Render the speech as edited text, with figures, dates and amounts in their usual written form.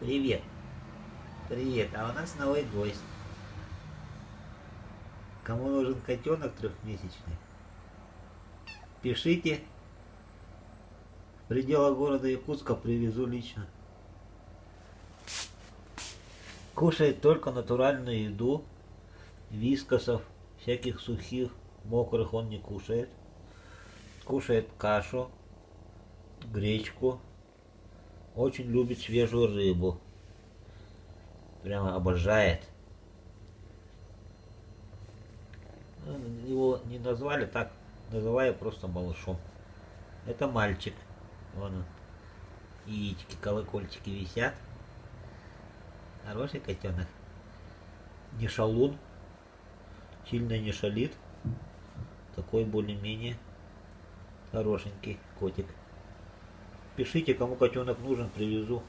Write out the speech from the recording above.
Привет. Привет. А у нас новый гость. Кому нужен котенок трехмесячный? Пишите. В пределах города Якутска привезу лично. Кушает только натуральную еду. Вискосов, всяких сухих, мокрых он не кушает. Кушает кашу, гречку. Очень любит свежую рыбу. Прямо обожает. Его не назвали так, называю просто малышом. Это мальчик. Вон он. Яички, колокольчики висят. Хороший котенок. Не шалун. Сильно не шалит. Такой более-менее хорошенький котик. Пишите, кому котенок нужен, привезу.